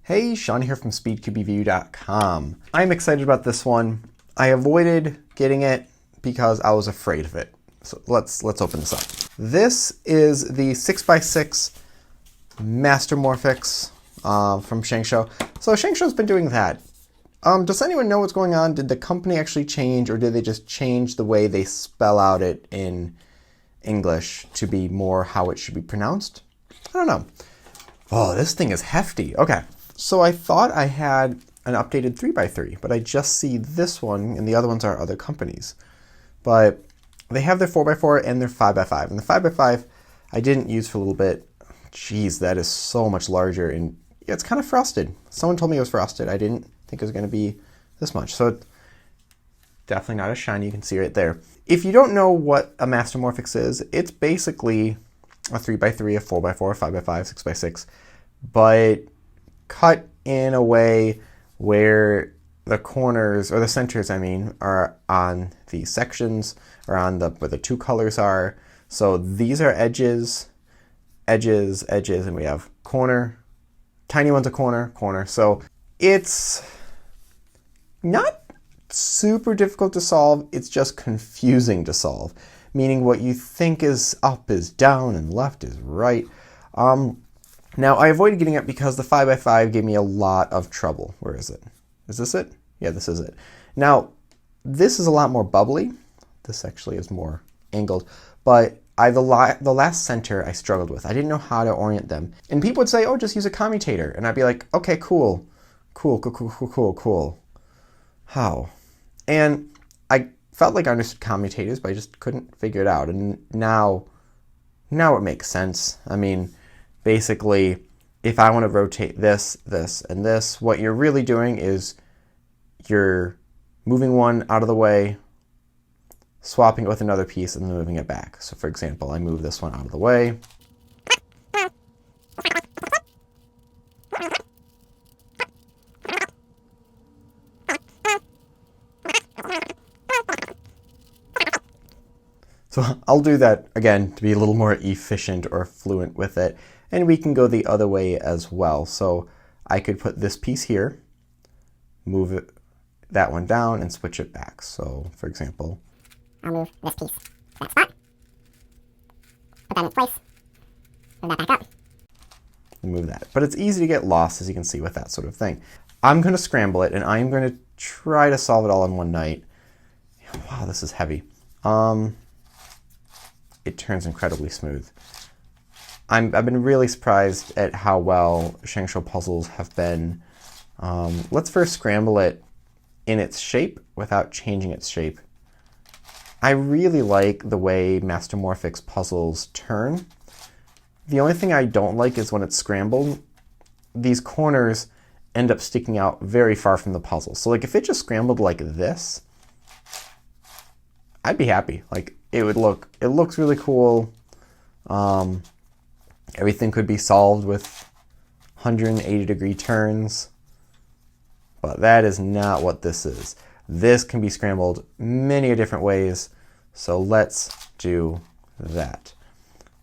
Hey, Sean here from SpeedCubeReview.com. I'm excited about this one. I avoided getting it because I was afraid of it. So let's open this up. This is the 6x6 Mastermorphix from Shangsho. So Shangsho's been doing that. Does anyone know what's going on? Did the company actually change, or did they just change the way they spell out it in English to be more how it should be pronounced? I don't know. Oh, this thing is hefty. Okay. So I thought I had an updated 3x3, but I just see this one, and the other ones are other companies. But they have their 4x4 and their 5x5. And the 5x5 I didn't use for a little bit. Jeez, that is so much larger, and yeah, it's kind of frosted. Someone told me it was frosted. I didn't think it was going to be this much. So definitely not as shiny. You can see right there. If you don't know what a Mastermorphix is, it's basically a 3x3, a 4x4, 5x5, 6x6, but cut in a way where the corners, or the centers, I mean, are on the sections, or on where the two colors are. So these are edges, edges, edges, and we have corner, tiny one's a corner, corner. So it's not super difficult to solve, it's just confusing to solve. Meaning what you think is up is down and left is right. Now, I avoided getting it because the 5x5 gave me a lot of trouble. Where is it? Is this it? Yeah, this is it. Now, this is a lot more bubbly. This actually is more angled. But the last center I struggled with. I didn't know how to orient them. And people would say, oh, just use a commutator. And I'd be like, okay, cool. Cool. How? And I felt like I understood commutators, but I just couldn't figure it out. And now it makes sense. I mean, basically, if I want to rotate this, this, and this, what you're really doing is you're moving one out of the way, swapping it with another piece, and then moving it back. So for example, I move this one out of the way. So I'll do that again to be a little more efficient or fluent with it. And we can go the other way as well. So I could put this piece here, move that one down, and switch it back. So for example, I'll move this piece to that spot, put that in its place, move that back up. And move that. But it's easy to get lost, as you can see, with that sort of thing. I'm going to scramble it, and I'm going to try to solve it all in one night. Wow, this is heavy. It turns incredibly smooth. I've been really surprised at how well Shangsho puzzles have been. Let's first scramble it in its shape without changing its shape. I really like the way Mastermorphix puzzles turn. The only thing I don't like is when it's scrambled, these corners end up sticking out very far from the puzzle. So like if it just scrambled like this, I'd be happy. Like it looks really cool. Everything could be solved with 180-degree turns, but that is not what this is. This can be scrambled many different ways, so let's do that.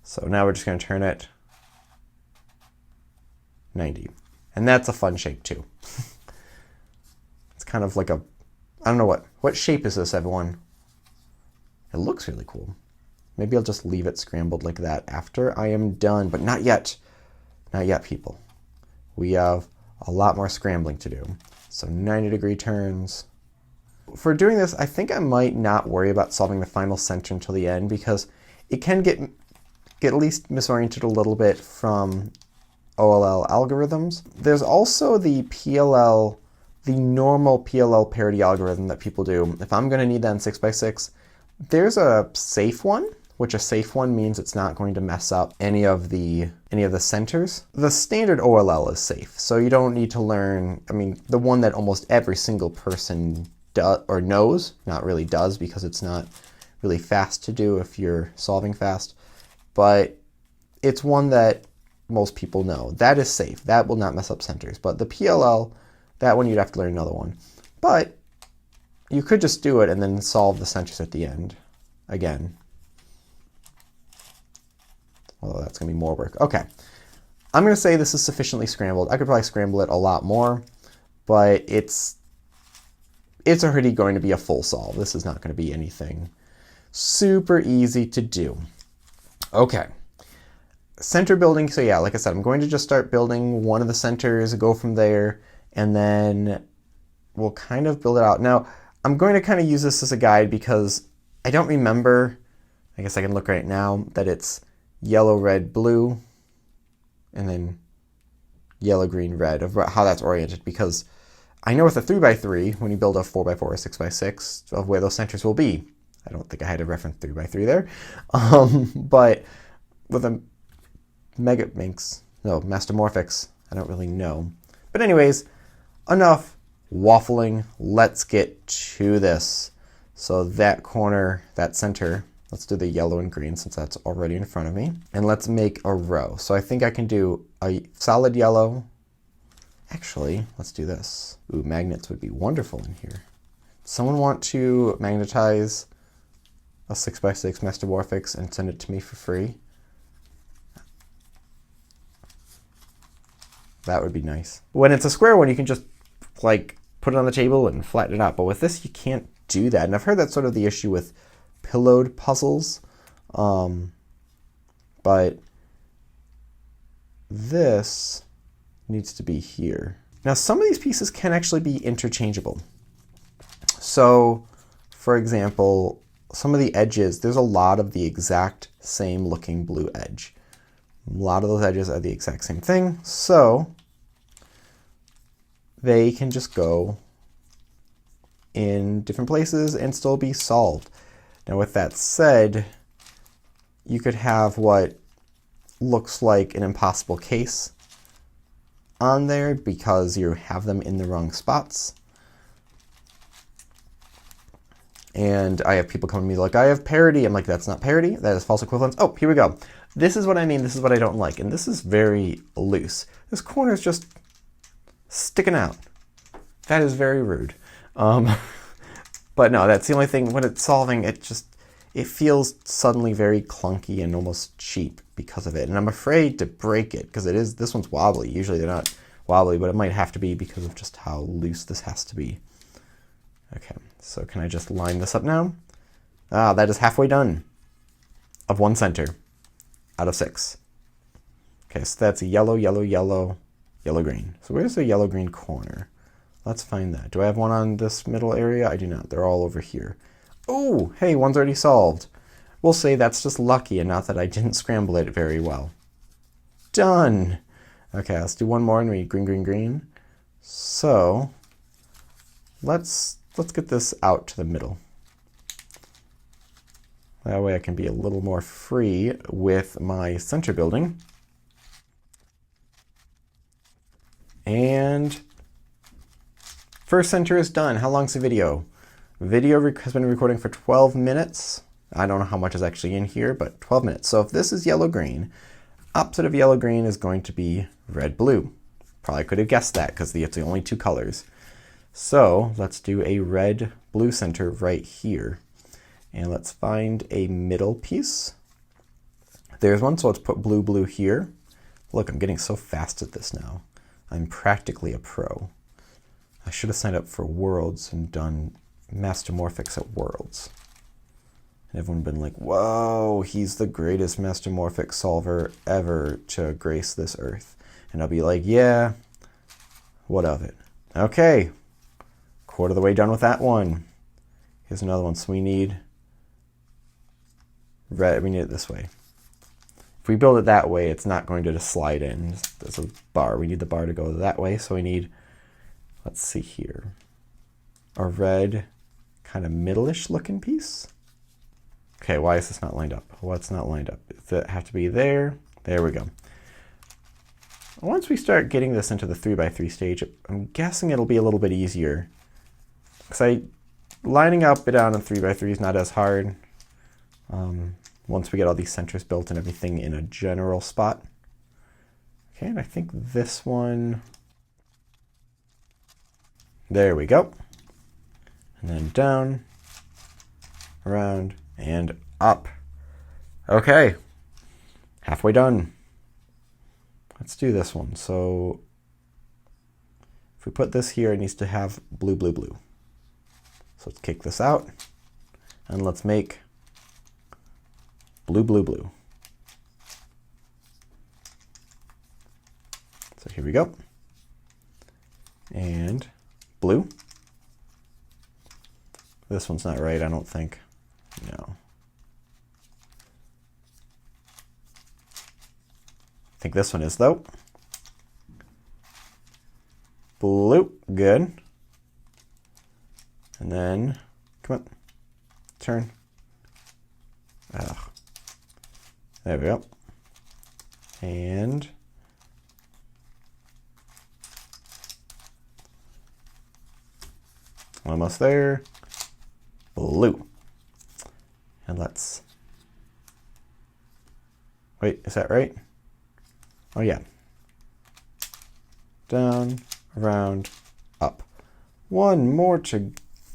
So now we're just going to turn it 90, and that's a fun shape too. It's kind of like I don't know what shape is this, everyone? It looks really cool. Maybe I'll just leave it scrambled like that after I am done, but not yet. Not yet, people. We have a lot more scrambling to do. So 90-degree turns. For doing this, I think I might not worry about solving the final center until the end, because it can get at least misoriented a little bit from OLL algorithms. There's also the PLL, the normal PLL parity algorithm that people do. If I'm going to need that in 6x6, there's a safe one, which a safe one means it's not going to mess up any of the centers. The standard OLL is safe, so you don't need to learn, I mean, the one that almost every single person does or knows, not really does, because it's not really fast to do if you're solving fast, but it's one that most people know. That is safe. That will not mess up centers. But the PLL, that one you'd have to learn another one. But you could just do it and then solve the centers at the end again. Although that's going to be more work. Okay. I'm going to say this is sufficiently scrambled. I could probably scramble it a lot more, but it's already going to be a full solve. This is not going to be anything super easy to do. Okay. Center building. So yeah, like I said, I'm going to just start building one of the centers, go from there, and then we'll kind of build it out. Now, I'm going to kind of use this as a guide because I don't remember, I guess I can look right now, that it's yellow, red, blue, and then yellow, green, red, of how that's oriented, because I know with a 3x3, when you build a 4x4 or 6x6, of where those centers will be. I don't think I had to reference 3x3 there. But with a Mastermorphix, I don't really know. But anyways, enough waffling. Let's get to this. So that corner, that center, let's do the yellow and green since that's already in front of me. And let's make a row. So I think I can do a solid yellow. Actually, let's do this. Ooh, magnets would be wonderful in here. Someone want to magnetize a 6x6 Mastermorphix and send it to me for free? That would be nice. When it's a square one, you can just like put it on the table and flatten it out. But with this, you can't do that. And I've heard that's sort of the issue with pillowed puzzles. But this needs to be here. Now, some of these pieces can actually be interchangeable. So, for example, some of the edges, there's a lot of the exact same looking blue edge. A lot of those edges are the exact same thing, so they can just go in different places and still be solved. Now, with that said, you could have what looks like an impossible case on there because you have them in the wrong spots. And I have people coming to me like, I have parity. I'm like, that's not parity. That is false equivalence. Oh, here we go. This is what I mean. This is what I don't like. And this is very loose. This corner is just sticking out. That is very rude. But no, that's the only thing. When it's solving, it feels suddenly very clunky and almost cheap because of it. And I'm afraid to break it because this one's wobbly. Usually they're not wobbly, but it might have to be because of just how loose this has to be. Okay, so can I just line this up now? Ah, that is halfway done of one center out of 6. Okay, so that's a yellow, yellow, yellow, yellow, green. So where's the yellow, green corner? Let's find that. Do I have one on this middle area? I do not. They're all over here. Oh, hey, one's already solved. We'll say that's just lucky and not that I didn't scramble it very well. Done. Okay, let's do one more and we green, green, green. So let's get this out to the middle. That way I can be a little more free with my center building. And first center is done. How long's the video? Video has been recording for 12 minutes. I don't know how much is actually in here, but 12 minutes. So if this is yellow-green, opposite of yellow-green is going to be red-blue. Probably could have guessed that because it's the only 2 colors. So let's do a red-blue center right here. And let's find a middle piece. There's one, so let's put blue, blue here. Look, I'm getting so fast at this now. I'm practically a pro. I should have signed up for Worlds and done Mastermorphix at Worlds. And everyone been like, whoa, he's the greatest Mastermorphix solver ever to grace this earth. And I'll be like, yeah, what of it? Okay, quarter of the way done with that one. Here's another one, so we need red, we need it this way. If we build it that way, it's not going to just slide in. There's a bar. We need the bar to go that way, so we need, let's see here, a red kind of middle-ish looking piece. Okay, why is this not lined up? What's not lined up? Does it have to be there? There we go. Once we start getting this into the 3x3 stage, I'm guessing it'll be a little bit easier. Because lining up it on a 3x3 is not as hard. Once we get all these centers built and everything in a general spot. Okay, and I think this one, there we go. And then down, around, and up. Okay, halfway done. let's do this one. So if we put this here, it needs to have blue, blue, blue. So let's kick this out and let's make blue, blue, blue. So here we go. And blue. This one's not right, I don't think. No. I think this one is, though. Blue, good. And then, come on, turn. Ugh. There we go. And almost there. Blue. And let's, wait, is that right? Oh yeah. Down, around, up. One more to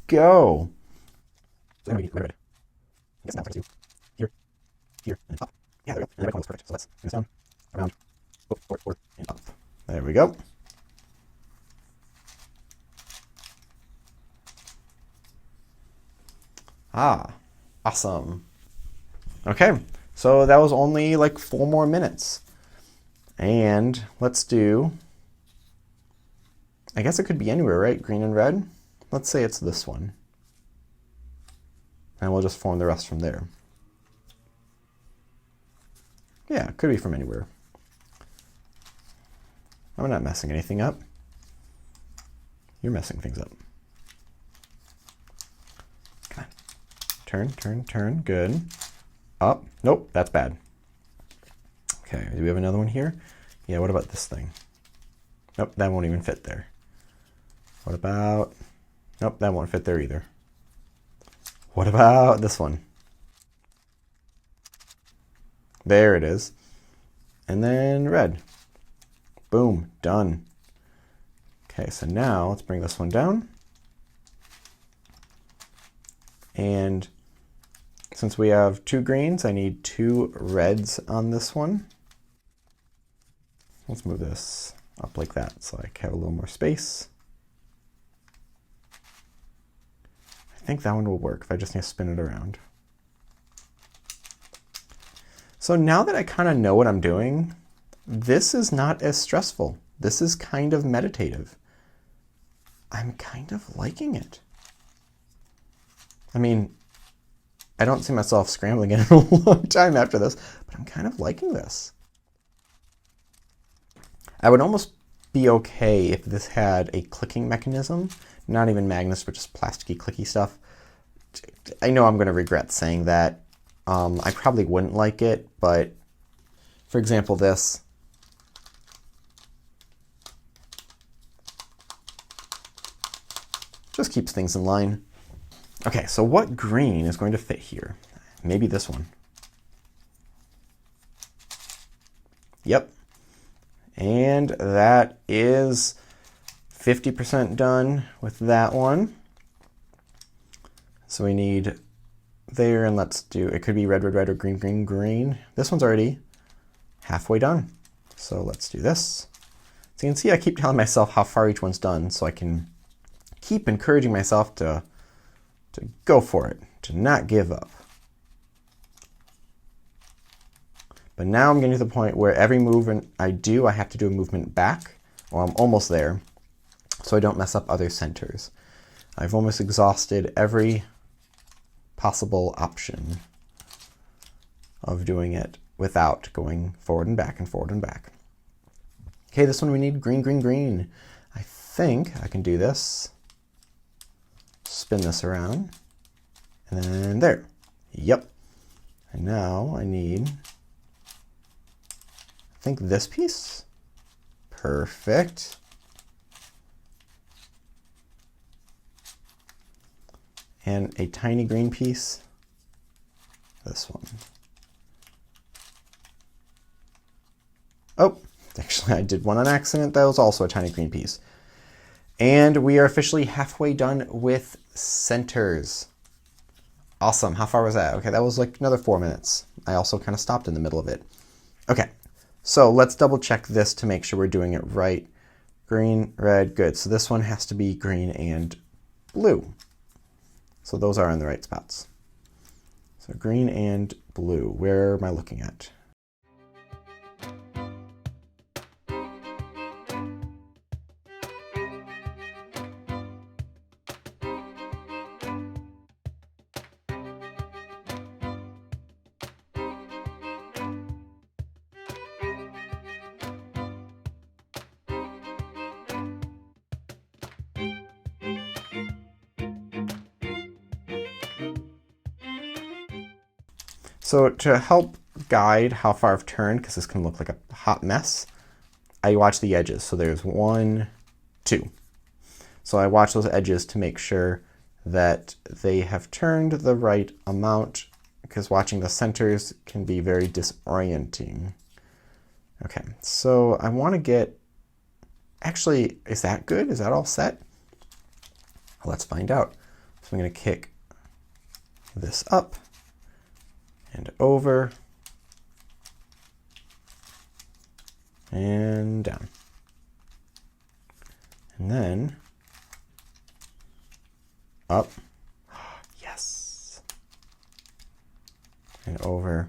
go. So we need red. I guess now I do here, here, and up. Yeah, there we go. And the red one was perfect. So let's move this down, around, forward, and up. There we go. Ah, awesome. Okay, so that was only like 4 more minutes. And let's do, I guess it could be anywhere, right? Green and red. Let's say it's this one. And we'll just form the rest from there. Yeah, it could be from anywhere. I'm not messing anything up. You're messing things up. Come on. Turn, turn, turn. Good. Up. Nope, that's bad. Okay, do we have another one here? Yeah, what about this thing? Nope, that won't even fit there. What about... Nope, that won't fit there either. What about this one? There it is. And then red. Boom, done. Okay, so now let's bring this one down. And since we have 2 greens, I need 2 reds on this one. Let's move this up like that so I have a little more space. I think that one will work if I just need to spin it around. So now that I kind of know what I'm doing, this is not as stressful. This is kind of meditative. I'm kind of liking it. I mean, I don't see myself scrambling in a long time after this, but I'm kind of liking this. I would almost be okay if this had a clicking mechanism, not even magnets, but just plasticky clicky stuff. I know I'm going to regret saying that. I probably wouldn't like it, but for example, this. Just keeps things in line. Okay, so what green is going to fit here? Maybe this one. Yep. And that is 50% done with that one. So we need there, and let's do, it could be red, red, red, or green, green, green. This one's already halfway done. So let's do this. So you can see I keep telling myself how far each one's done so I can keep encouraging myself to go for it, to not give up. But now I'm getting to the point where every movement I do, I have to do a movement back, or I'm almost there, so I don't mess up other centers. I've almost exhausted every possible option of doing it without going forward and back and forward and back. Okay, this one we need green, green, green. I think I can do this. Spin this around, and then there. Yep. And now I need, I think this piece. Perfect. And a tiny green piece. This one. Oh, actually I did one on accident. That was also a tiny green piece. And we are officially halfway done with centers. Awesome. How far was that? Okay, that was like another 4 minutes. I also kind of stopped in the middle of it. Okay, So let's double check this to make sure we're doing it right. Green, red, good. So this one has to be green and blue. So those are in the right spots. So green and blue. Where am I looking at? So to help guide how far I've turned, because this can look like a hot mess, I watch the edges. So there's 1, 2. So I watch those edges to make sure that they have turned the right amount, because watching the centers can be very disorienting. Okay, so I want to get, actually, is that good? Is that all set? Let's find out. So I'm going to kick this up and over and down. And then up, yes, and over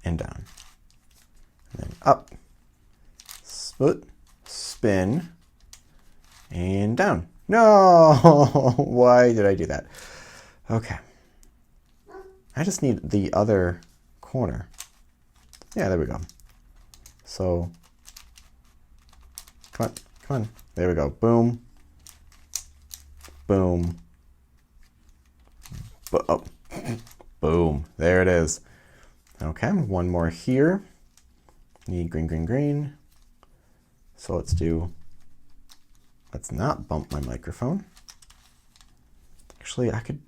and down. And then up, split, spin, and down. No, why did I do that? Okay. I just need the other corner. Yeah, there we go. So, come on. There we go. Boom. Boom. Oh. Boom. There it is. Okay, one more here. Need green, green, green. So let's not bump my microphone. Actually, I could,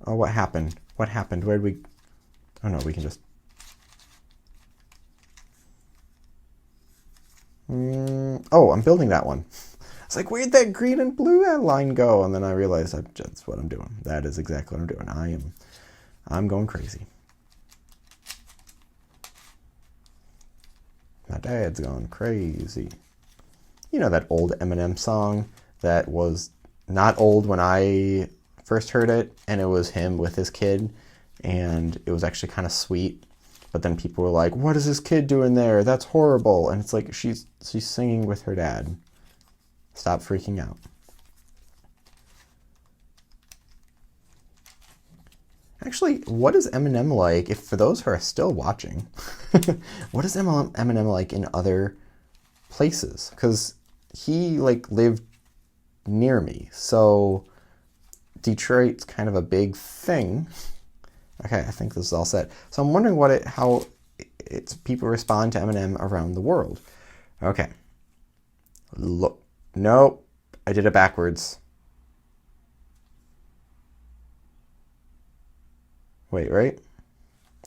oh, what happened? What happened? Where did we, oh no, we can just, oh, I'm building that one. It's like, where'd that green and blue line go? And then I realized that's what I'm doing. That is exactly what I'm doing. I'm going crazy. My dad's gone crazy. You know that old Eminem song that was not old when I first heard it, and it was him with his kid, and it was actually kind of sweet, but then people were like, what is this kid doing there? That's horrible. And it's like, she's singing with her dad. Stop freaking out. Actually, what is Eminem like, if for those who are still watching, what is Eminem like in other places? Because he like lived near me, so Detroit's kind of a big thing. Okay, I think this is all set. So I'm wondering how people respond to Eminem around the world. Okay. Look, nope, I did it backwards. Wait, right?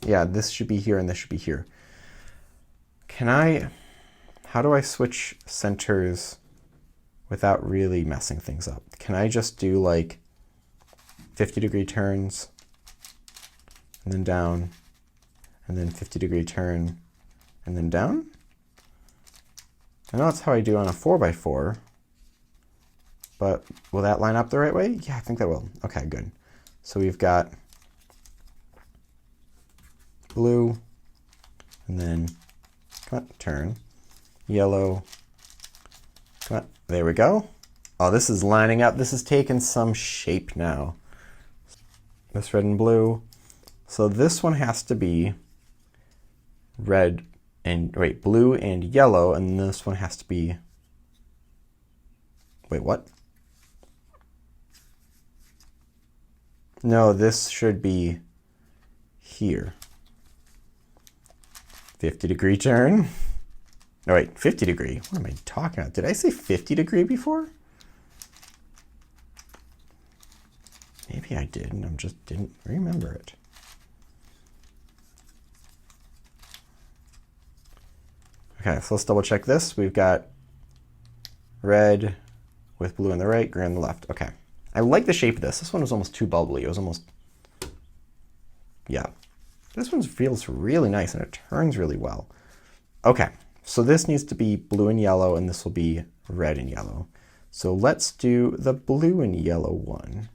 Yeah, this should be here and this should be here. How do I switch centers without really messing things up? Can I just do like 50-degree turns and then down, and then 50-degree turn and then down? I know that's how I do on a 4x4, but will that line up the right way? Yeah, I think that will. Okay, good. So we've got blue, and then turn, yellow, there we go. Oh, this is lining up. This is taking some shape now. This red and blue. So this one has to be red and, blue and yellow, and this one has to be, wait, what? No, this should be here. 50-degree turn. No, wait, 50-degree. What am I talking about? Did I say 50-degree before? Maybe I did, and I just didn't remember it. Okay, so let's double check this. We've got red with blue on the right, green on the left. Okay. I like the shape of this. This one was almost too bubbly. It was almost, yeah. This one feels really nice and it turns really well. Okay, so this needs to be blue and yellow, and this will be red and yellow. So let's do the blue and yellow one.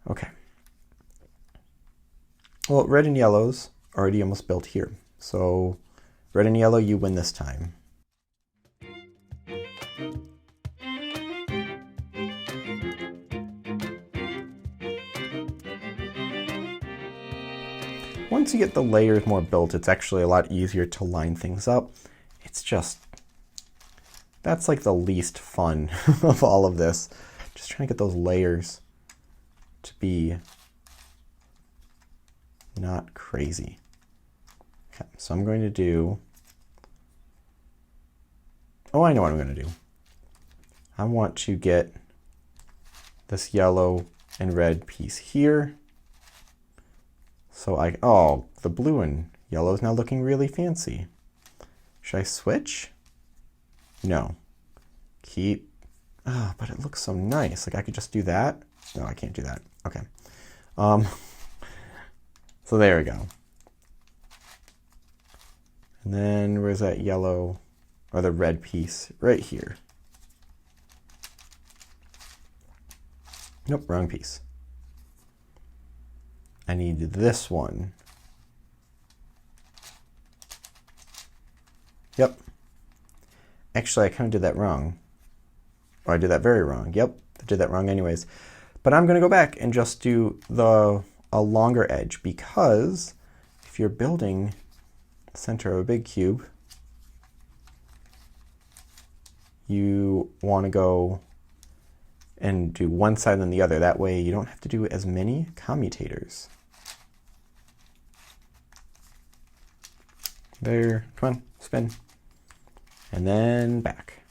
Okay. Well, red and yellow's already almost built here. So red and yellow, you win this time. Once you get the layers more built, it's actually a lot easier to line things up. It's just, that's like the least fun of all of this. Just trying to get those layers to be not crazy. Okay, so I'm going to do, oh, I know what I'm going to do. I want to get this yellow and red piece here. So oh, the blue and yellow is now looking really fancy. Should I switch? No. Keep, but it looks so nice. Like I could just do that. No, I can't do that. Okay. So there we go. And then where's that yellow or the red piece? Right here. Nope, wrong piece. I need this one. Yep. Actually, I kind of did that wrong. Or I did that very wrong. Yep, I did that wrong anyways. But I'm going to go back and just do a longer edge, because if you're building the center of a big cube, you want to go and do one side and then the other. That way you don't have to do as many commutators. There, come on, spin. And then back.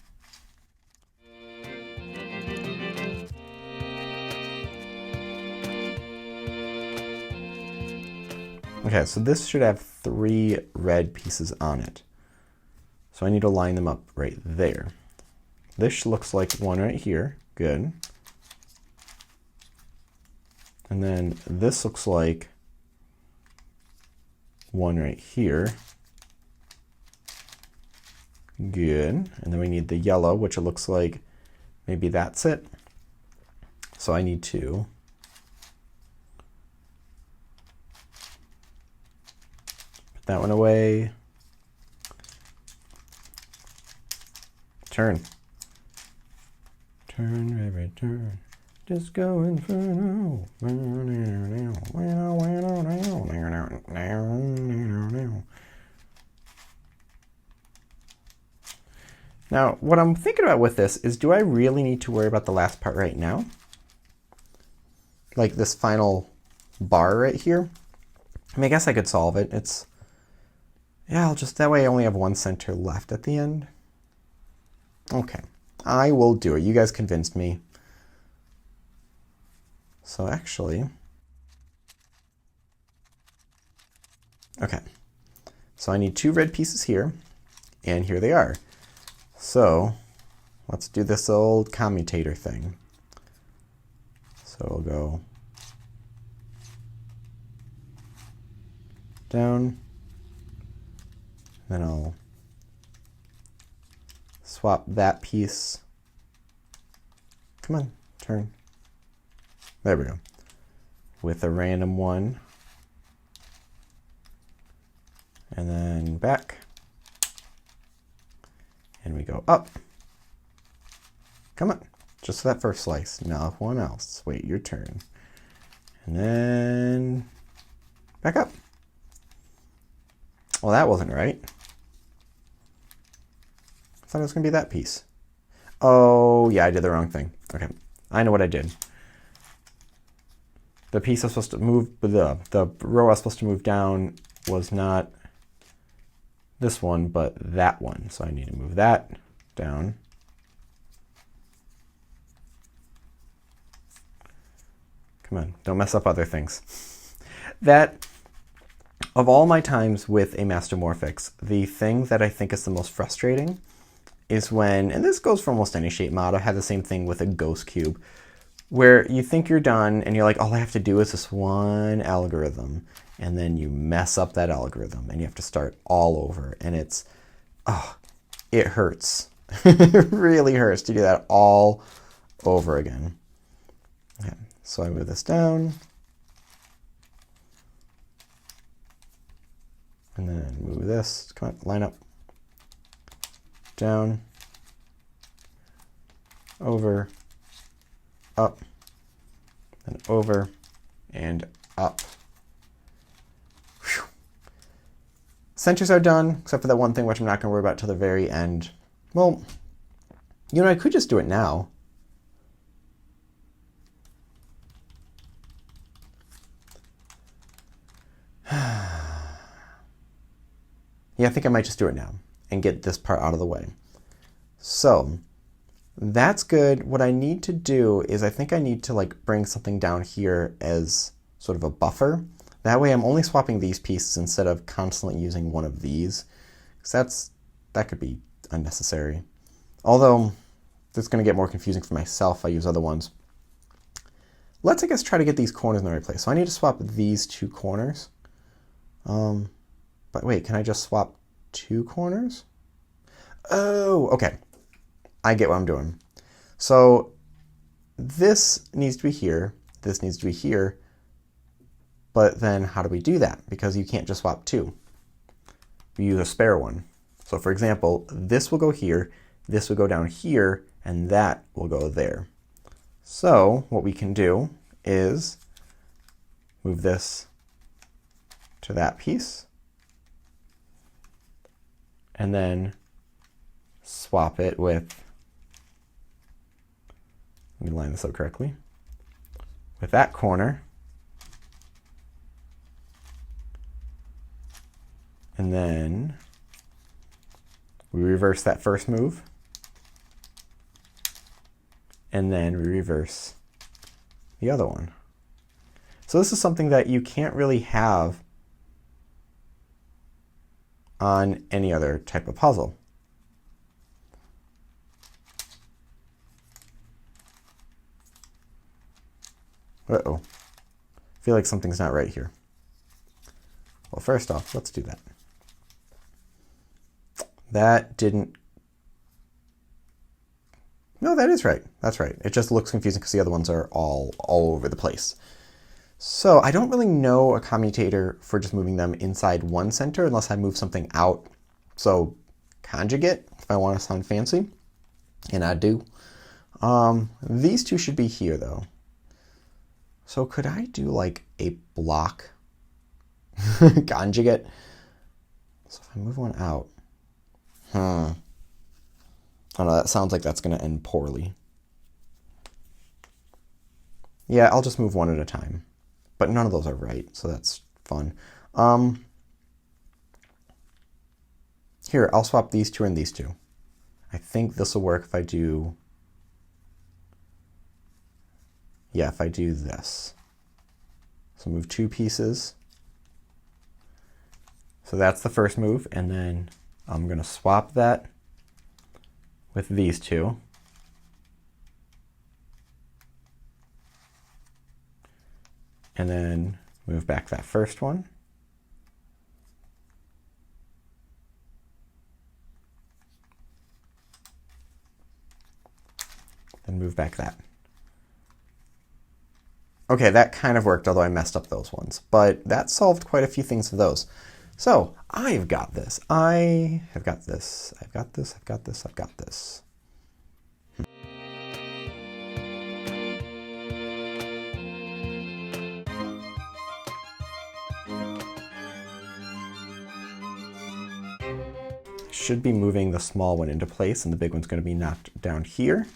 Okay, so this should have 3 red pieces on it. So I need to line them up right there. This looks like one right here. Good. And then this looks like one right here. Good. And then we need the yellow, which it looks like maybe that's it. So I need to put that one away. Turn. Turn, baby, turn. Just go inferno. Now, what I'm thinking about with this is, do I really need to worry about the last part right now? Like this final bar right here? I mean, I guess I could solve it. Yeah, I'll just, that way I only have one center left at the end. Okay, I will do it. You guys convinced me. So actually, okay. So I need 2 red pieces here, and here they are. So let's do this old commutator thing. So we'll go down, then I'll swap that piece. Come on, turn. There we go. With a random one. And then back. And we go up. Come on. Just that first slice. Not one else. Wait, your turn. And then back up. Well, that wasn't right. I thought it was going to be that piece. Oh, yeah, I did the wrong thing. Okay, I know what I did. The piece I was supposed to move, the row I was supposed to move down was not this one, but that one. So I need to move that down. Come on, don't mess up other things. That, of all my times with a Mastermorphix, the thing that I think is the most frustrating is when, and this goes for almost any shape mod, I had the same thing with a ghost cube, where you think you're done and you're like, all I have to do is this one algorithm, and then you mess up that algorithm and you have to start all over, and it's, oh, it hurts. It really hurts to do that all over again. Okay, so I move this down, and then move this, come on, line up, down, over, up, and over, and up. Whew. Centers are done, except for that one thing which I'm not going to worry about till the very end. Well, you know, I could just do it now. Yeah, I think I might just do it now and get this part out of the way. So that's good. What I need to do is I think I need to like bring something down here as sort of a buffer. That way I'm only swapping these pieces instead of constantly using one of these, because that could be unnecessary. Although it's going to get more confusing for myself if I use other ones. Let's, I guess, try to get these corners in the right place. So I need to swap these two corners. But wait, can I just swap two corners? Oh, okay. I get what I'm doing. So this needs to be here, this needs to be here, but then how do we do that? Because you can't just swap two. We use a spare one. So for example, this will go here, this will go down here, and that will go there. So what we can do is move this to that piece, and then swap it with, let me line this up correctly, with that corner, and then we reverse that first move, and then we reverse the other one. So this is something that you can't really have on any other type of puzzle. Uh-oh. I feel like something's not right here. Well, first off, let's do that. That didn't... No, that is right. That's right. It just looks confusing because the other ones are all over the place. So I don't really know a commutator for just moving them inside one center unless I move something out. So conjugate, if I want to sound fancy, and I do. These two should be here though. So could I do like a block conjugate? So if I move one out, I don't know, that sounds like that's going to end poorly. Yeah, I'll just move one at a time. But none of those are right, so that's fun. Here, I'll swap these two and these two. I think this will work if I do... Yeah, if I do this. So move two pieces. So that's the first move, and then I'm going to swap that with these two. And then move back that first one. Then move back that. Okay, that kind of worked, although I messed up those ones. But that solved quite a few things for those. So, I've got this. I have got this. I've got this. I've got this. I've got this. Should be moving the small one into place, and the big one's going to be knocked down here.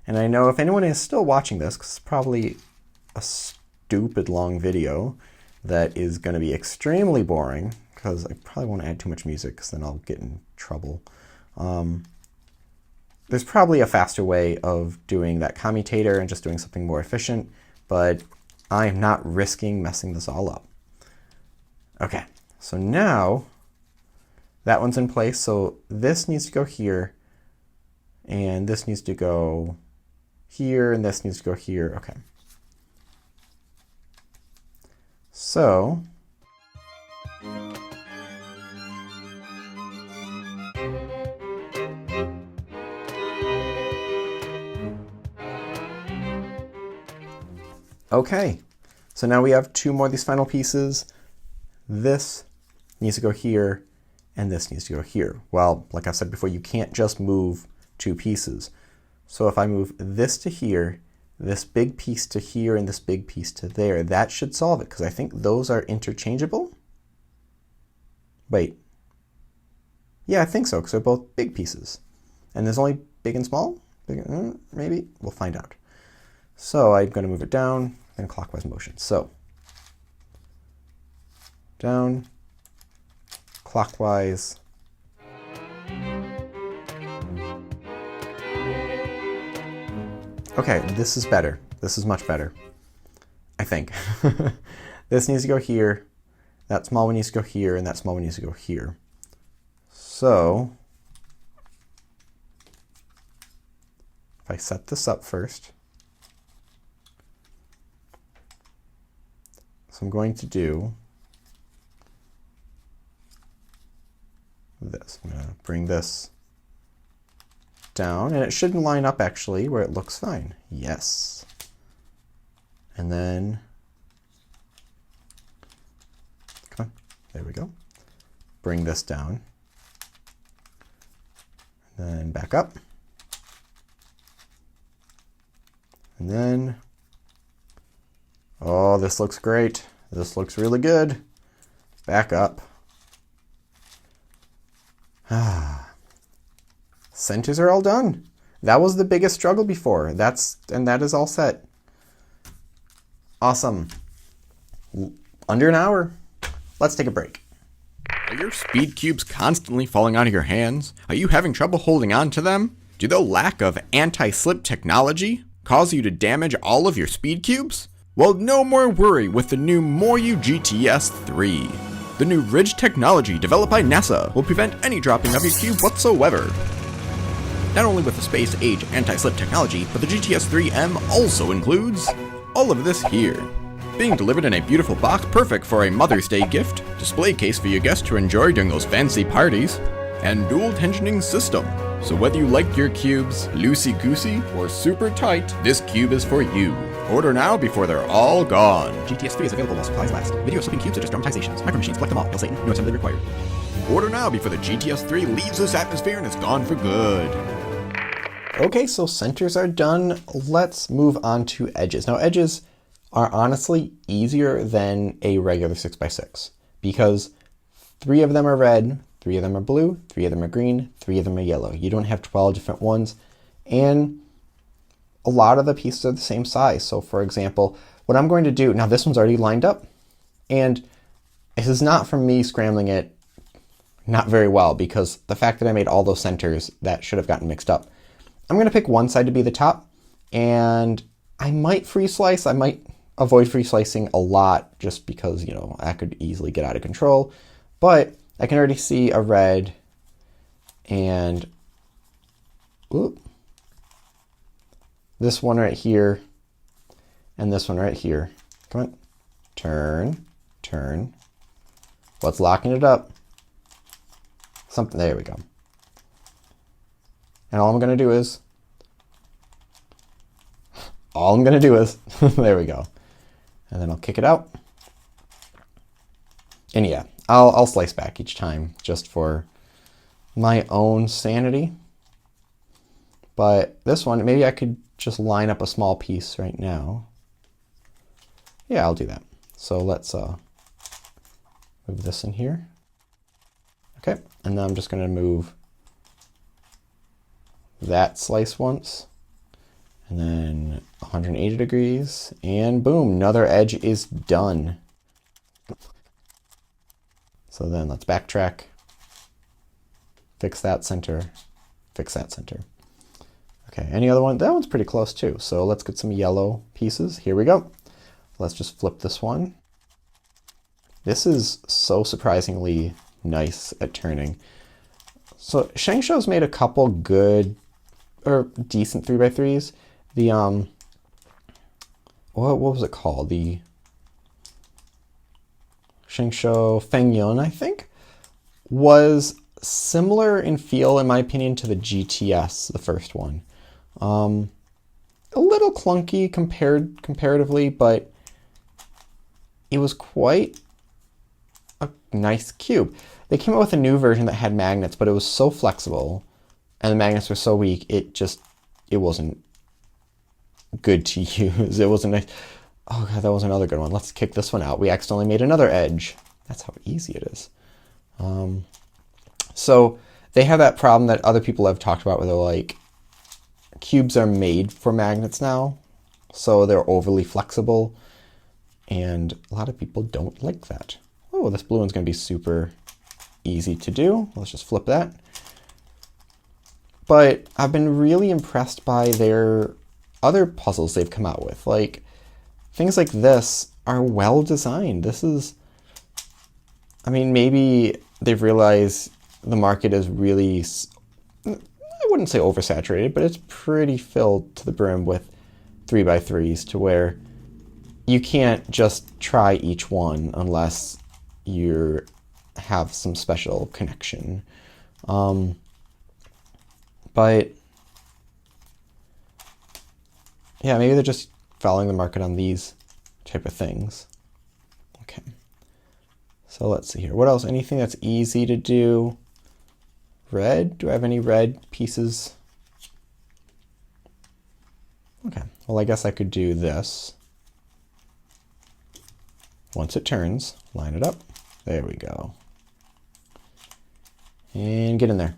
And I know if anyone is still watching this, because it's probably a stupid long video that is going to be extremely boring, because I probably won't add too much music, because then I'll get in trouble. There's probably a faster way of doing that commutator and just doing something more efficient, but I am not risking messing this all up. Okay, so now that one's in place, so this needs to go here, and this needs to go here, and this needs to go here. Okay. So okay, so now we have two more of these final pieces. This needs to go here, and this needs to go here. Well, like I said before, you can't just move two pieces. So if I move this to here, this big piece to here, and this big piece to there, that should solve it, because I think those are interchangeable. Wait. Yeah, I think so, because they're both big pieces. And there's only big and small? Big, maybe? We'll find out. So I'm going to move it down in clockwise motion. So down, clockwise. Okay, this is better. This is much better, I think. This needs to go here. That small one needs to go here, and that small one needs to go here. So if I set this up first, so I'm going to do this. I'm going to bring this down, and it shouldn't line up actually where it looks fine. Yes. And then, come on, there we go. Bring this down. And then back up. And then, oh, this looks great. This looks really good. Back up. Centers are all done. That was the biggest struggle before. And that is all set. Awesome. Under an hour. Let's take a break. Are your speed cubes constantly falling out of your hands? Are you having trouble holding on to them? Do the lack of anti-slip technology cause you to damage all of your speed cubes? Well, no more worry with the new Moryu GTS 3. The new ridge technology developed by NASA will prevent any dropping of your cube whatsoever. Not only with the space-age anti-slip technology, but the GTS 3M also includes all of this here. Being delivered in a beautiful box perfect for a Mother's Day gift, display case for your guests to enjoy during those fancy parties, and dual tensioning system. So whether you like your cubes loosey-goosey or super tight, this cube is for you. Order now before they're all gone. GTS 3 is available while supplies last. Video slipping cubes are just dramatizations. Micro machines, collect them all. Hail Satan, no assembly required. Order now before the GTS 3 leaves this atmosphere and is gone for good. Okay, so centers are done. Let's move on to edges. Now, edges are honestly easier than a regular 6x6 because 3 of them are red, 3 of them are blue, 3 of them are green, 3 of them are yellow. You don't have 12 different ones, and a lot of the pieces are the same size. So for example, what I'm going to do, now this one's already lined up, and this is not from me scrambling it not very well, because the fact that I made all those centers, that should have gotten mixed up. I'm going to pick one side to be the top, and I might free slice. I might avoid free slicing a lot just because, you know, I could easily get out of control. But I can already see a red and this one right here and this one right here. Come on. Turn, turn. What's locking it up? Something, there we go. And all I'm going to do is, there we go. And then I'll kick it out. And yeah, I'll slice back each time just for my own sanity. But this one, maybe I could just line up a small piece right now. Yeah, I'll do that. So let's move this in here. Okay, and then I'm just going to move that slice once, and then 180 degrees, and boom, another edge is done. So then let's backtrack, fix that center, fix that center. Okay, any other one? That one's pretty close too. So let's get some yellow pieces. Here we go. Let's just flip this one. This is so surprisingly nice at turning. So Shengshou's made a couple good or decent 3x3s. The what was it called? The Shengsho Fengyun, I think, was similar in feel, in my opinion, to the GTS, the first one. A little clunky comparatively, but it was quite a nice cube. They came out with a new version that had magnets, but it was so flexible and the magnets were so weak, it wasn't good to use. It wasn't nice. Oh god, that was another good one. Let's kick this one out. We accidentally made another edge. That's how easy it is. So they have that problem that other people have talked about where they're like, cubes are made for magnets now, so they're overly flexible, and a lot of people don't like that. Oh, this blue one's going to be super easy to do. Let's just flip that. But I've been really impressed by their other puzzles they've come out with. Like, things like this are well designed. This is, I mean, maybe they've realized the market is really, I wouldn't say oversaturated, but it's pretty filled to the brim with 3x3s to where you can't just try each one unless you have some special connection. But yeah, maybe they're just following the market on these type of things. Okay. So let's see here. What else? Anything that's easy to do? Red? Do I have any red pieces? Okay. Well, I guess I could do this. Once it turns, line it up. There we go. And get in there.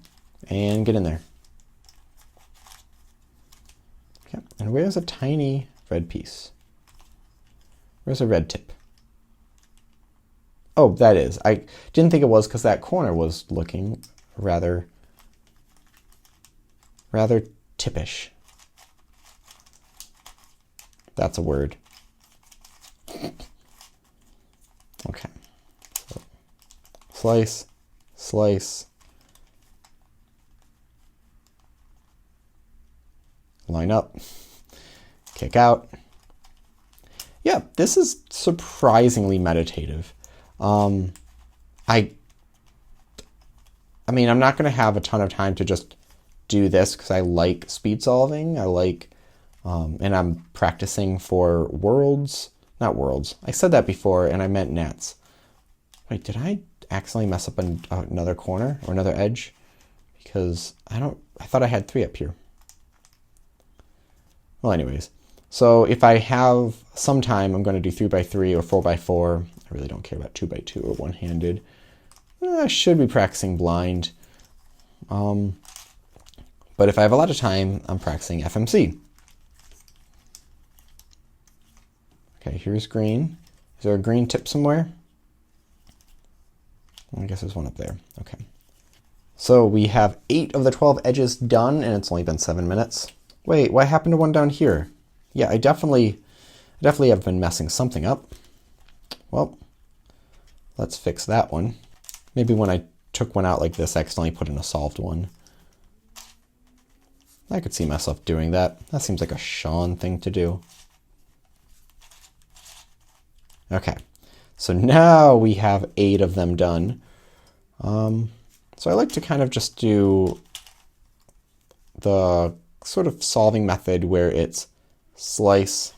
And get in there. Okay. And where's a tiny red piece? Where's a red tip? Oh, that is. I didn't think it was because that corner was looking rather tippish. That's a word. Okay. So, slice, slice. Line up. Kick out. Yeah, this is surprisingly meditative. I mean, I'm not going to have a ton of time to just do this because I like speed solving. I like, and I'm practicing for worlds, not worlds. I said that before and I meant nets. Wait, did I accidentally mess up another corner or another edge? Because I thought I had 3 up here. Well, anyways, so if I have some time, I'm going to do 3x3 or 4x4. I really don't care about 2x2 or one-handed. I should be practicing blind. But if I have a lot of time, I'm practicing FMC. Okay, here's green. Is there a green tip somewhere? I guess there's one up there. Okay. So we have 8 of the 12 edges done, and it's only been 7 minutes. Wait, what happened to one down here? Yeah, I definitely have been messing something up. Well, let's fix that one. Maybe when I took one out like this, I accidentally put in a solved one. I could see myself doing that. That seems like a Sean thing to do. Okay, so now we have 8 of them done. So I like to kind of just do the sort of solving method where it's slice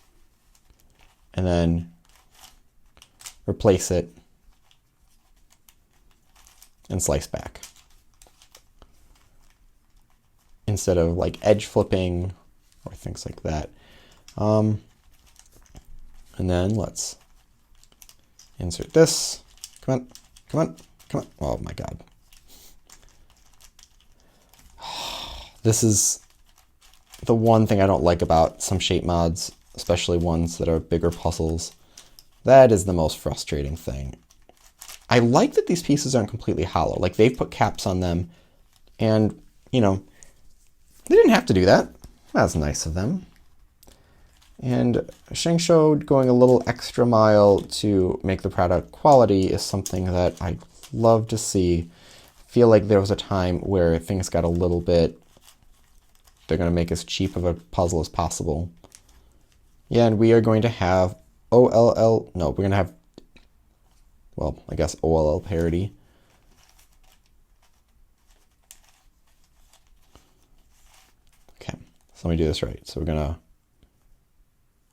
and then replace it and slice back, instead of like edge flipping or things like that. And then let's insert this. Come on, come on, come on. Oh my God. This is the one thing I don't like about some shape mods, especially ones that are bigger puzzles. That is the most frustrating thing. I like that these pieces aren't completely hollow. Like, they've put caps on them, and, you know, they didn't have to do that. That's nice of them. And Shengsho going a little extra mile to make the product quality is something that I love to see. I feel like there was a time where things got a little bit They're going to make as cheap of a puzzle as possible. Yeah, and we are going to have OLL, no, we're going to have, well, I guess OLL parity. Okay, so let me do this right. So we're going to,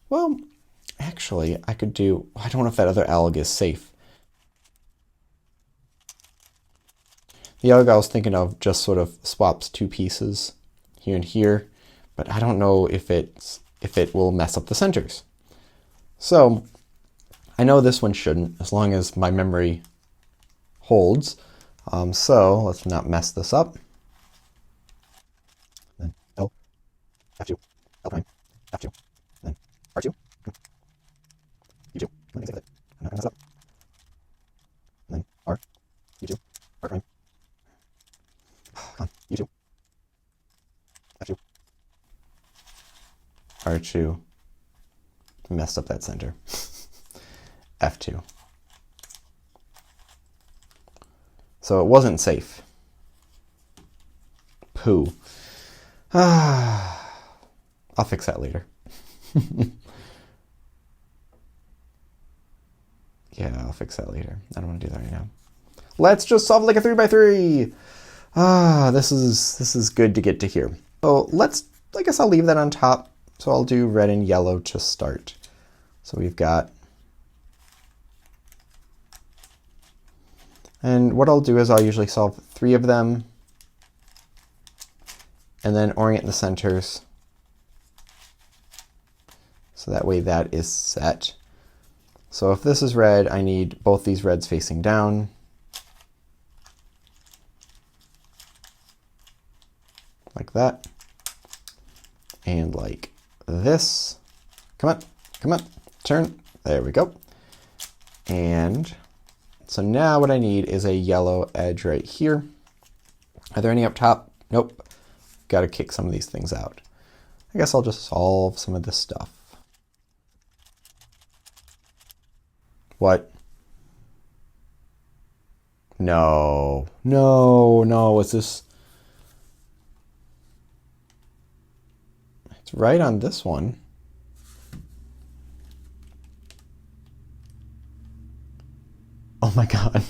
well, actually, I could do, I don't know if that other alg is safe. The alg I was thinking of just sort of swaps two pieces here and here, but I don't know if it will mess up the centers. So I know this one shouldn't, as long as my memory holds. So let's not mess this up. Then L, F2, L prime, F2, then R2, U2, let me save it. I'm not gonna mess up. And then R, U2, R prime. Come on, U2, F2, R2. Messed up that center. F2. So it wasn't safe. Poo. I'll fix that later. Yeah, I'll fix that later. I don't want to do that right now. Let's just solve like a 3x3. This is good to get to here. So I guess I'll leave that on top. So I'll do red and yellow to start. So we've got, and what I'll do is I'll usually solve 3 of them and then orient the centers. So that way that is set. So if this is red, I need both these reds facing down. Like that. And like this. Come on, come on, turn. There we go. And so now what I need is a yellow edge right here. Are there any up top? Nope. Got to kick some of these things out. I guess I'll just solve some of this stuff. What? No, no, no, is this? It's right on this one. Oh my God,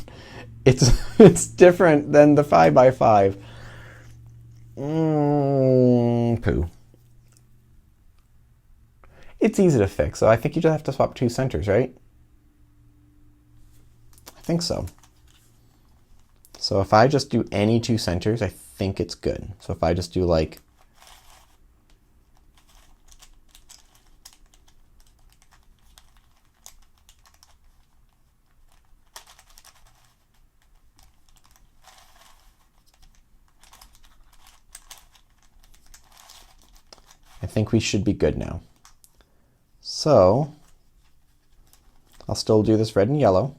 it's different than the 5x5. Poo. It's easy to fix, so I think you just have to swap 2 centers, right? I think so. So if I just do any 2 centers, I think it's good. So if I just do like, I think we should be good now. So I'll still do this red and yellow.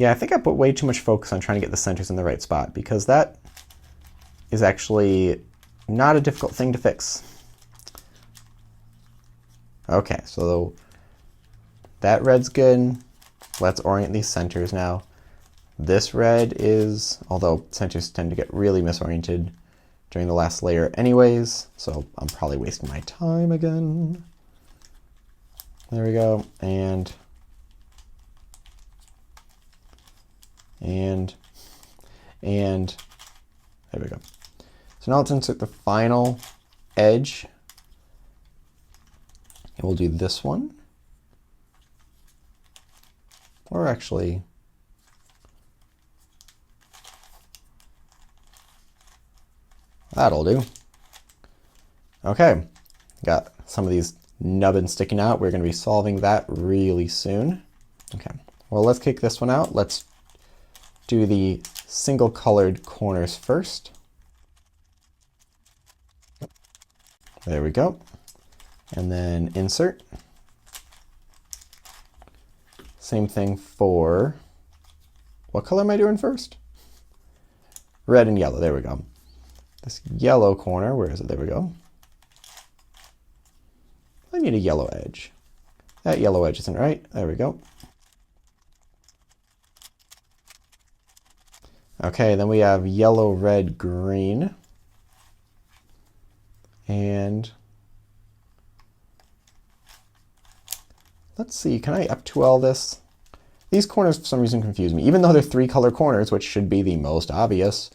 Yeah, I think I put way too much focus on trying to get the centers in the right spot, because that is actually not a difficult thing to fix. Okay, so that red's good. Let's orient these centers now. This red is, although centers tend to get really misoriented during the last layer anyways, so I'm probably wasting my time again. There we go, and there we go. So now let's insert the final edge, and we'll do this one. Or actually, that'll do. Okay, got some of these nubbins sticking out. We're going to be solving that really soon. Okay, well, let's kick this one out. Let's do the single colored corners first. There we go. And then insert. Same thing for, what color am I doing first? Red and yellow, there we go. This yellow corner, where is it? There we go. I need a yellow edge. That yellow edge isn't right. There we go. Okay, then we have yellow, red, green. And let's see, can I F2L this? These corners for some reason confuse me, even though they're 3-color corners, which should be the most obvious.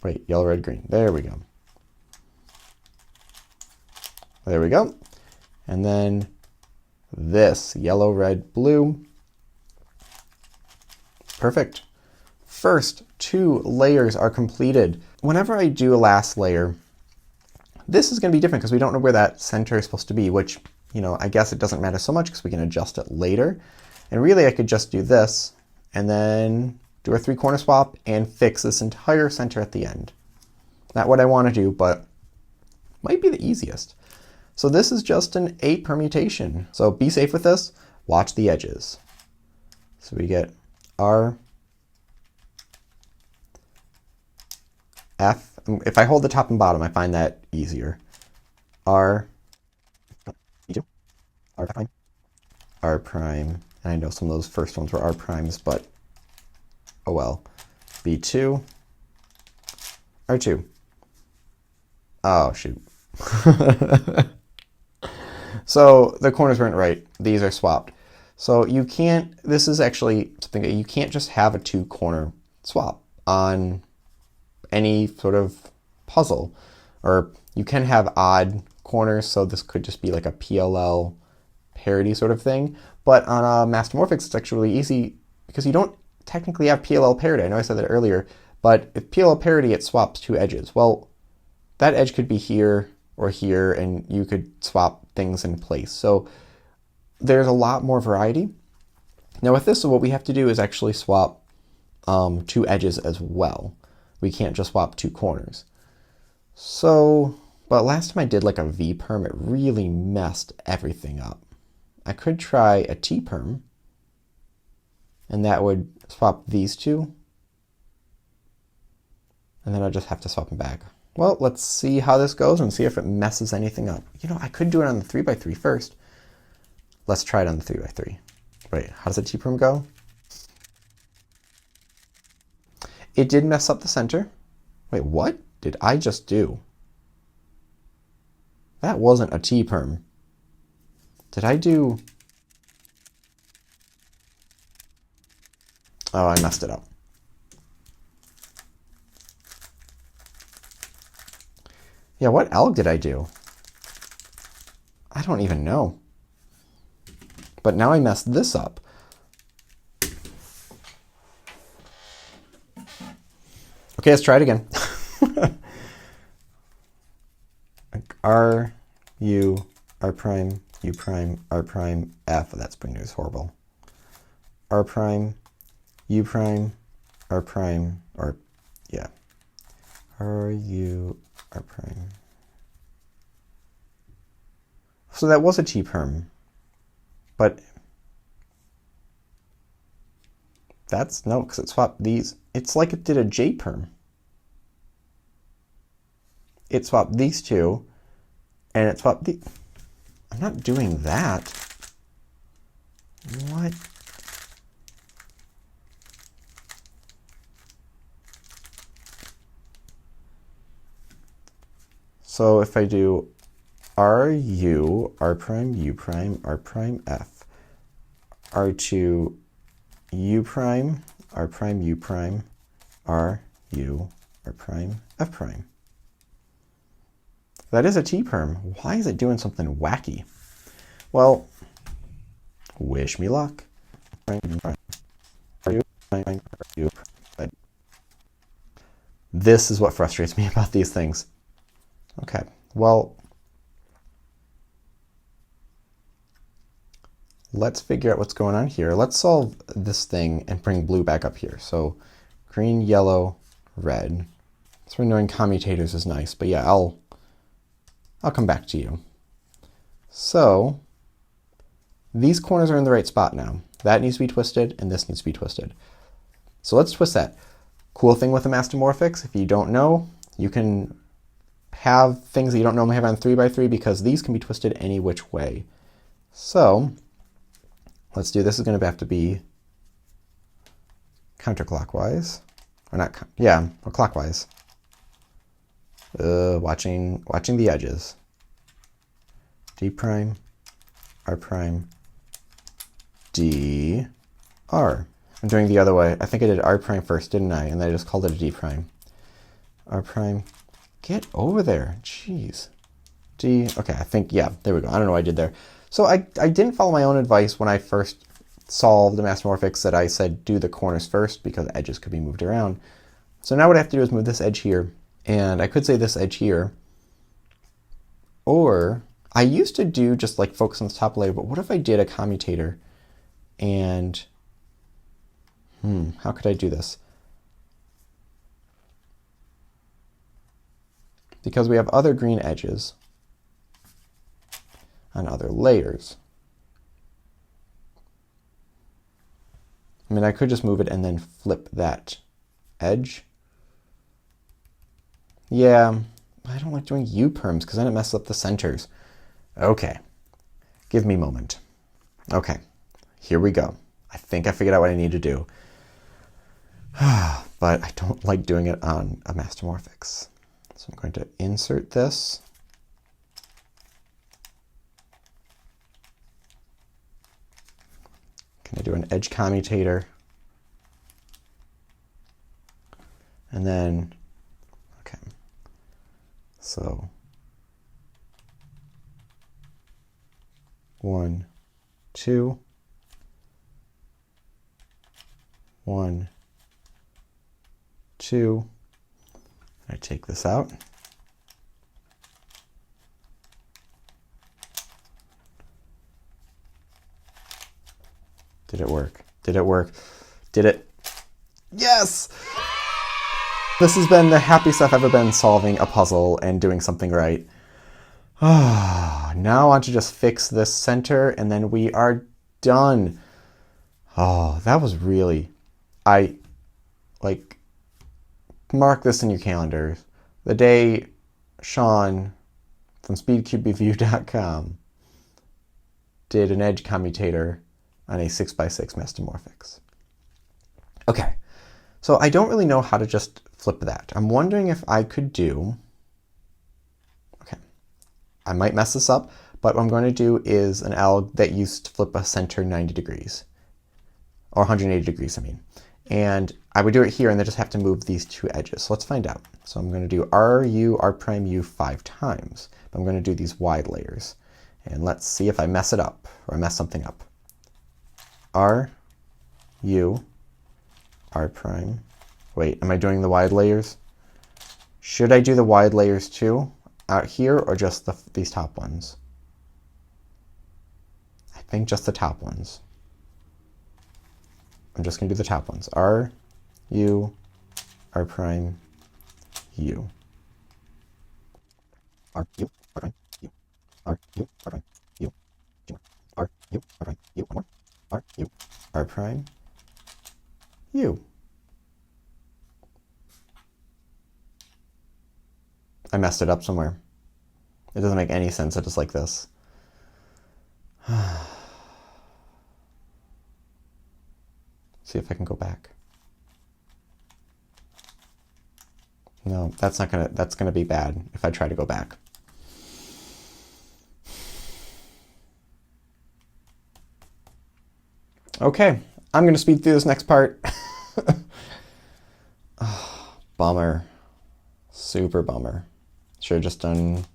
Wait, yellow, red, green. There we go. There we go. And then this, yellow, red, blue. Perfect. First 2 layers are completed. Whenever I do a last layer, this is going to be different because we don't know where that center is supposed to be, which, you know, I guess it doesn't matter so much because we can adjust it later. And really I could just do this and then do a 3-corner swap and fix this entire center at the end. Not what I want to do, but might be the easiest. So this is just an 8 permutation. So be safe with this. Watch the edges. So we get R, F. If I hold the top and bottom, I find that easier. R, E2, R prime, R prime. And I know some of those first ones were R primes, but oh well. B2, R2. Oh, shoot. So the corners weren't right. These are swapped. So you can't, this is actually something that you can't just have a 2-corner swap on any sort of puzzle. Or you can have odd corners, so this could just be like a PLL parity sort of thing. But on Mastermorphix, it's actually really easy because you don't technically have PLL parity. I know I said that earlier, but if PLL parity, it swaps 2 edges. Well, that edge could be here or here, and you could swap things in place. So there's a lot more variety. Now with this, so what we have to do is actually swap 2 edges as well. We can't just swap 2 corners. So, but last time I did like a V perm, it really messed everything up. I could try a T perm, and that would swap these 2. And then I just have to swap them back. Well, let's see how this goes and see if it messes anything up. You know, I could do it on the 3x3 first. Let's try it on the 3x3. Wait, how does a T-perm go? It did mess up the center. Wait, what did I just do? That wasn't a T-perm. Did I do... Oh, I messed it up. Yeah, what alg did I do? I don't even know. But now I messed this up. Okay, let's try it again. R, U, R prime, U prime, R prime, F. That spring is horrible. R prime, U prime, R prime, or, yeah. R, U, R prime. So that was a T-perm. But that's, no, because it swapped these. It's like it did a J-perm. It swapped these 2, and it swapped the... I'm not doing that. What? So if I do R, U, R prime, U prime, R prime, F, R2, U prime, R prime, U prime, R, U, R prime, F prime. That is a T-perm. Why is it doing something wacky? Well, wish me luck. This is what frustrates me about these things. Okay, well, let's figure out what's going on here. Let's solve this thing and bring blue back up here. So green, yellow, red. So knowing commutators is nice, but yeah, I'll come back to you. So these corners are in the right spot now. That needs to be twisted, and this needs to be twisted. So let's twist that. Cool thing with a Mastermorphix, if you don't know, you can have things that you don't normally have on 3x3 because these can be twisted any which way. So let's do, this is going to have to be counterclockwise. Or not, yeah, or clockwise. Watching the edges. D prime, R prime, D, R. I'm doing the other way. I think I did R prime first, didn't I? And then I just called it a D prime. R prime. Get over there. Jeez. D. Okay, I think, yeah, there we go. I don't know what I did there. So I didn't follow my own advice when I first solved the Mastermorphix that I said do the corners first because edges could be moved around. So now what I have to do is move this edge here. And I could say this edge here. Or I used to do just like focus on the top layer, but what if I did a commutator and how could I do this? Because we have other green edges on other layers. I mean, I could just move it and then flip that edge. Yeah, I don't like doing U-perms because then it messes up the centers. Okay, give me a moment. Okay, here we go. I think I figured out what I need to do. But I don't like doing it on a Mastermorphix. So I'm going to insert this. Can I do an edge commutator? And then, okay, so 1, 2, 1, 2. I take this out. Did it work? Did it work? Did it? Yes! This has been the happiest I've ever been solving a puzzle and doing something right. Now I want to just fix this center and then we are done. Oh, that was really... mark this in your calendars. The day Sean from SpeedCubeReview.com did an edge commutator on a 6x6 Mastermorphix. Okay, so I don't really know how to just flip that. I'm wondering if I could do... Okay, I might mess this up, but what I'm going to do is an alg that used to flip a center 90 degrees. Or 180 degrees, I mean. And I would do it here and then just have to move these two edges. So let's find out. So I'm going to do R, U, R prime, U 5 times. But I'm going to do these wide layers. And let's see if I mess it up or I mess something up. R, U, R prime. Wait, am I doing the wide layers? Should I do the wide layers too out here or just these top ones? I think just the top ones. I'm just going to do the top ones. R, U, R prime, U. R, U, R prime, U. R, U, R prime, U. R, U, R prime, U. One more. R, U, R prime, U. I messed it up somewhere. It doesn't make any sense. It's just like this. See if I can go back. No, that's gonna be bad if I try to go back. Okay, I'm gonna speed through this next part. Oh, bummer. Super bummer. Should have just done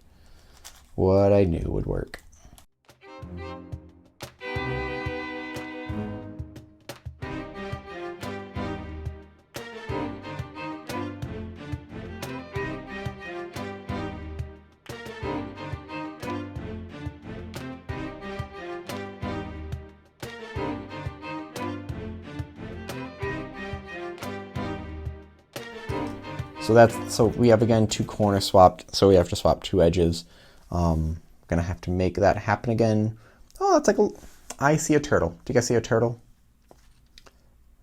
what I knew would work. So we have again two corners swapped, so we have to swap two edges. Gonna have to make that happen again. Oh, that's like I see a turtle. Do you guys see a turtle?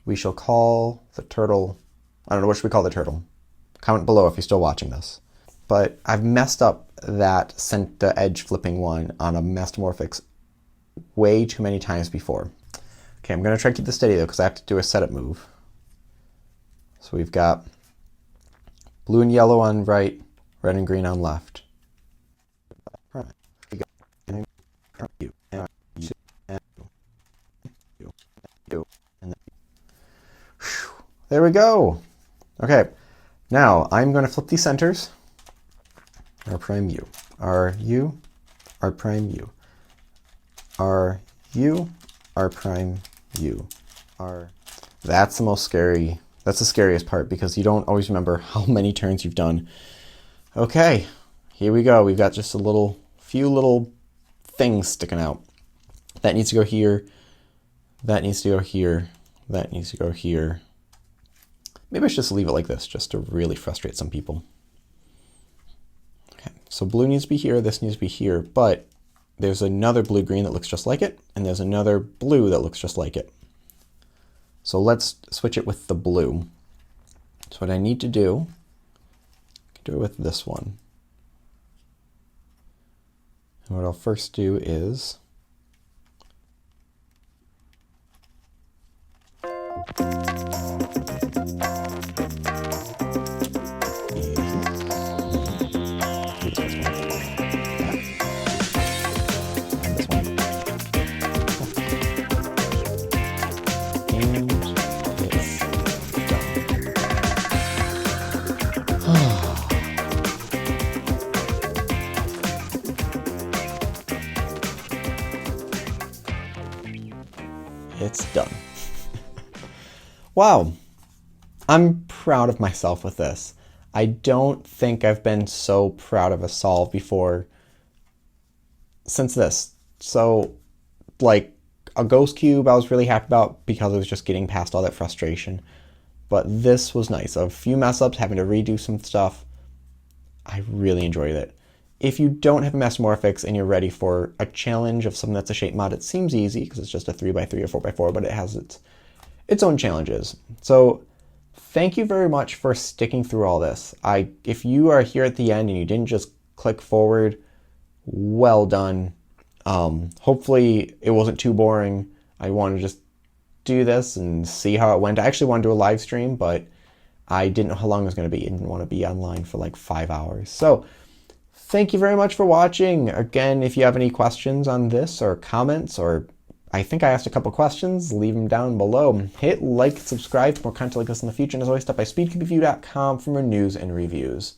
We shall call the turtle, I don't know, what should we call the turtle? Comment below if you're still watching this. But I've messed up the edge flipping one on a Mastermorphix way too many times before. Okay, I'm gonna try to keep this steady though, because I have to do a setup move. So we've got blue and yellow on right, red and green on left. There we go. Okay, now I'm going to flip these centers. R prime U, R U, R prime U, R U, R prime U, R. That's the most scary. That's the scariest part because you don't always remember how many turns you've done. Okay, here we go. We've got just a few little things sticking out. That needs to go here. That needs to go here. That needs to go here. Maybe I should just leave it like this just to really frustrate some people. Okay, so blue needs to be here. This needs to be here, but there's another blue-green that looks just like it, and there's another blue that looks just like it. So let's switch it with the blue. So what I need to do, I can do it with this one. And what I'll first do is it's done. Wow, I'm proud of myself with this. I don't think I've been so proud of a solve before since this. So, like, a ghost cube I was really happy about because I was just getting past all that frustration. But this was nice. A few mess ups, having to redo some stuff. I really enjoyed it. If you don't have a Mastermorphix and you're ready for a challenge of something that's a shape mod, it seems easy because it's just a 3x3 or 4x4, but it has its own challenges. So thank you very much for sticking through all this. If you are here at the end and you didn't just click forward, well done. Hopefully it wasn't too boring. I want to just do this and see how it went. I actually want to do a live stream, but I didn't know how long it was going to be. I didn't want to be online for like 5 hours. So thank you very much for watching. Again, if you have any questions on this or comments, or I think I asked a couple questions, leave them down below. Hit like, subscribe for more content like this in the future. And as always, stop by SpeedCubeShop.com for more news and reviews.